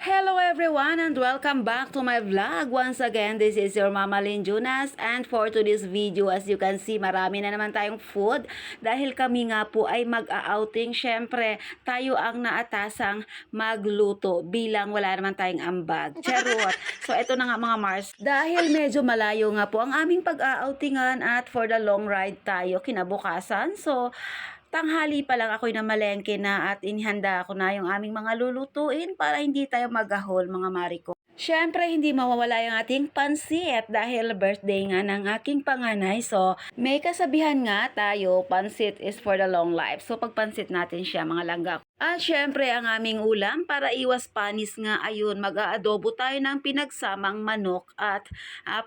Hello everyone and welcome back to my vlog. Once again, this is your Mama Lynn Jonas and for today's video, as you can see, marami na naman tayong food dahil kami nga po ay mag-outing. Syempre, tayo ang naatasang magluto bilang wala naman tayong ambag. Charot! So, ito na nga mga Mars. Dahil medyo malayo nga po ang aming pag-outingan at for the long ride tayo kinabukasan. So, tanghali pa lang ako'y namalengke na at inihanda ko na yung aming mga lulutuin para hindi tayo magahol mga Mariko. Siyempre, hindi mawawala yung ating pansit dahil birthday nga ng aking panganay. So, may kasabihan nga tayo, pansit is for the long life. So, pag pansit natin siya mga langga. At syempre, ang aming ulam para iwas panis nga, ayun, mag-aadobo tayo ng pinagsamang manok at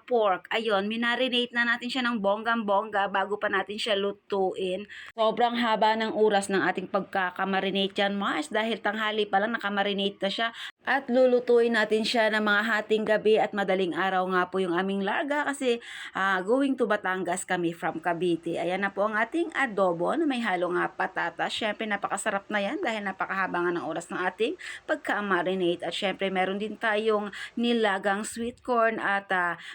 pork. Ayun, minarinate na natin siya ng bonggang-bongga bago pa natin siya lutuin. Sobrang haba ng oras ng ating pagkakamarinate yan, Mars, dahil tanghali pa lang nakamarinate na siya. At lulutuin natin siya ng mga hating gabi at madaling araw nga po yung aming larga kasi going to Batangas kami from Cavite. Ayan na po ang ating adobo na may halong patatas. Syempre napakasarap na yan dahil napakahaba nga ng oras ng ating pagka-marinate. At syempre meron din tayong nilagang sweet corn at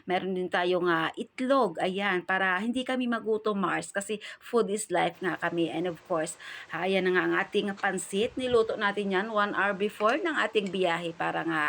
meron din tayong itlog. Ayan, para hindi kami magutom, Mars, kasi food is life nga kami. And of course, ayan na nga ang ating pansit. Niluto natin yan 1 hour before ng ating biyahe para nga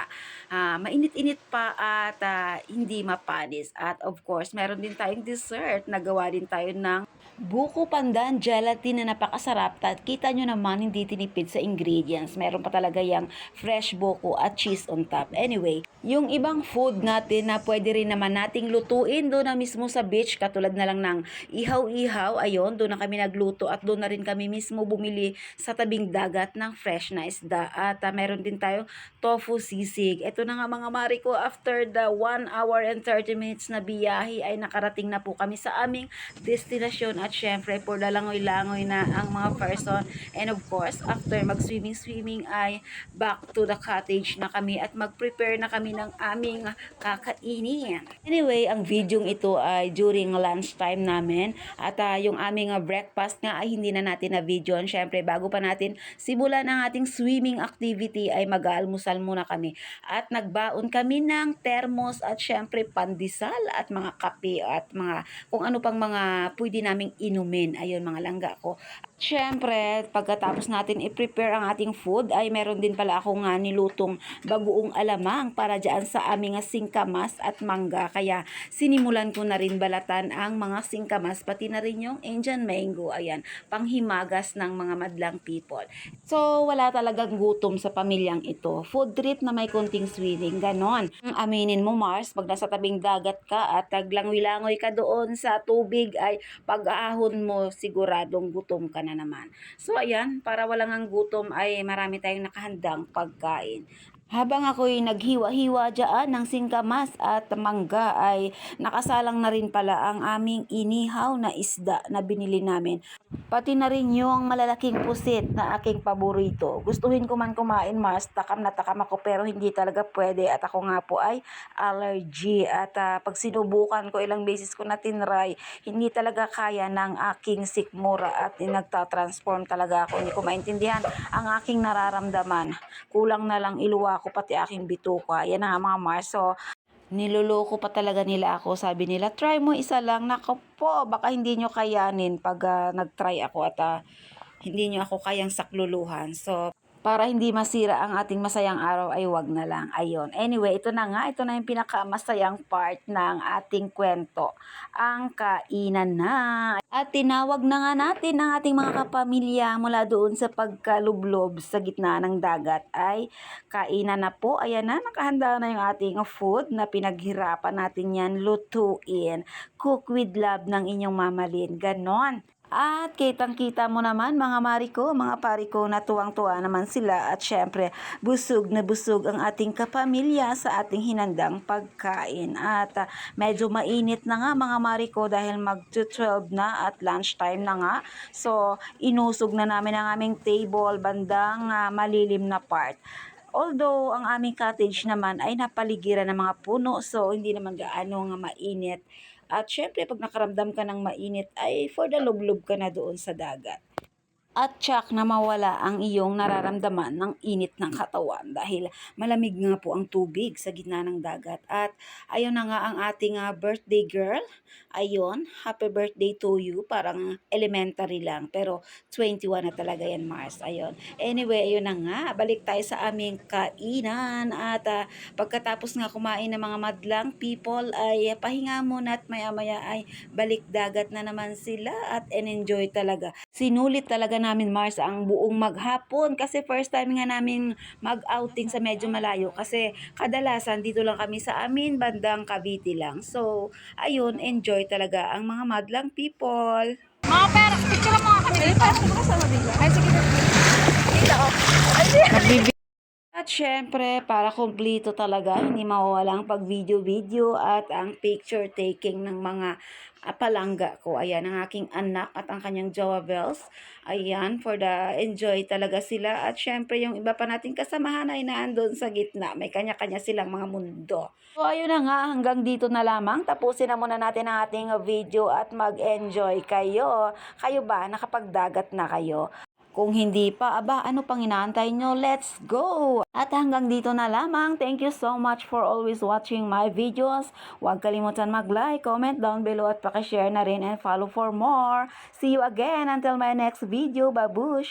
mainit-init pa at hindi mapanis. At of course, meron din tayong dessert. Nagawa din tayo ng buko pandan gelatin na napakasarap. At kita nyo naman, hindi tinipid sa ingredients. Meron pa talaga yung fresh buko at cheese on top. Anyway, yung ibang food natin na pwede rin naman nating lutuin doon na mismo sa beach, katulad na lang ng ihaw-ihaw. Ayun, doon na kami nagluto at doon na rin kami mismo bumili sa tabing dagat ng fresh na isda. At meron din tayo tofu sisig. Ito na nga mga Mariko, after the 1 hour and 30 minutes na biyahe ay nakarating na po kami sa aming destinasyon at syempre po lalangoy-langoy na ang mga person. And of course, after mag-swimming ay back to the cottage na kami at mag-prepare na kami ng aming kakainin. Anyway, ang video ito ay during lunchtime namin at yung aming breakfast nga ay hindi na natin na video. Syempre, bago pa natin simulan ang ating swimming activity ay mag-aalmusal muna kami. At nagbaon kami ng thermos at syempre pandesal at mga kape at mga kung ano pang mga pwede naming inumin. Ayun mga langga ko. Syempre, pagkatapos natin i-prepare ang ating food, ay meron din pala ako nga nilutong bagoong alamang para dyan sa aming singkamas at mangga. Kaya sinimulan ko na rin balatan ang mga singkamas, pati na rin yung Indian mango. Ayan, panghimagas ng mga madlang people. So, wala talagang gutom sa pamilyang ito. Food trip na may konting swimming, ganon. Aminin mo, Mars, pag nasa tabing dagat ka at taglangoy-langoy ka doon sa tubig, ay pag-aahon mo, siguradong gutom ka na naman. So ayan, para walang ang gutom ay marami tayong nakahandang pagkain. Habang ako'y naghiwa-hiwa dyan ng singkamas at mangga ay nakasalang na rin pala ang aming inihaw na isda na binili namin. Pati na rin yung malalaking pusit na aking paborito. Gustuhin ko man kumain, Mars, takam na takam ako pero hindi talaga pwede at ako nga po ay allergy. At pag sinubukan ko, ilang beses ko na tinry, hindi talaga kaya ng aking sikmura at nagtatransform talaga ako. Hindi ko maintindihan ang aking nararamdaman. Kulang na lang iluwa ko pati aking bituka. Yan na nga mga Mars. So, niloloko pa talaga nila ako. Sabi nila, try mo isa lang. Nako po, baka hindi nyo kayanin pag nag-try ako at hindi nyo ako kayang sakluluhan. So, para hindi masira ang ating masayang araw ay wag na lang. Ayun. Anyway, ito na nga. Ito na yung pinakamasayang part ng ating kwento. Ang kainan na. At tinawag na nga natin ang ating mga kapamilya mula doon sa pagkalublob sa gitna ng dagat ay kainan na po. Ayan na, nakahanda na yung ating food na pinaghirapan natin yan lutuin. Cook with love ng inyong mamalin. Ganon. At kitang-kita mo naman mga Mariko, mga pariko na tuwang-tuwa naman sila at syempre busog na busog ang ating kapamilya sa ating hinandang pagkain. At medyo mainit na nga mga Mariko dahil mag-12 na at lunchtime na nga. So inusog na namin ang aming table bandang malilim na part. Although ang aming cottage naman ay napaligiran ng mga puno, so hindi naman gaano nga mainit. At syempre pag nakaramdam ka ng mainit ay for the lublob ka na doon sa dagat. at tsak na mawala ang iyong nararamdaman ng init ng katawan dahil malamig nga po ang tubig sa gitna ng dagat. At ayun na nga ang ating birthday girl. Ayun, happy birthday to you. Parang elementary lang pero 21 na talaga yan, Mars. Ayun. Anyway, ayun na nga. Balik tayo sa aming kainan at pagkatapos nga kumain ng mga madlang people ay pahinga muna at maya-maya ay balik dagat na naman sila at enjoy talaga. Sinulit talaga namin, Mars, ang buong maghapon kasi first time nga namin mag-outing sa medyo malayo kasi kadalasan dito lang kami sa amin bandang Cavite lang. So, ayun, enjoy talaga ang mga madlang people. Mga pera, picture mo nga kami. Ay, pera ko kasama dito. Ay, sige. Dito, oh. At syempre, para kumplito talaga, hindi mawawala ang pag-video-video at ang picture taking ng mga palangga ko. Ayan, ang aking anak at ang kanyang jowa bells. Ayan, for the enjoy talaga sila. At syempre, yung iba pa nating kasamahan ay naandun sa gitna. May kanya-kanya silang mga mundo. So, ayun na nga, hanggang dito na lamang. Tapusin na muna natin ang ating video at mag-enjoy kayo. Kayo ba? Nakapagdagat na kayo? Kung hindi pa, aba, ano pang inaantay nyo? Let's go! At hanggang dito na lamang. Thank you so much for always watching my videos. Huwag kalimutan mag-like, comment down below at pakishare na rin and follow for more. See you again until my next video. Babush!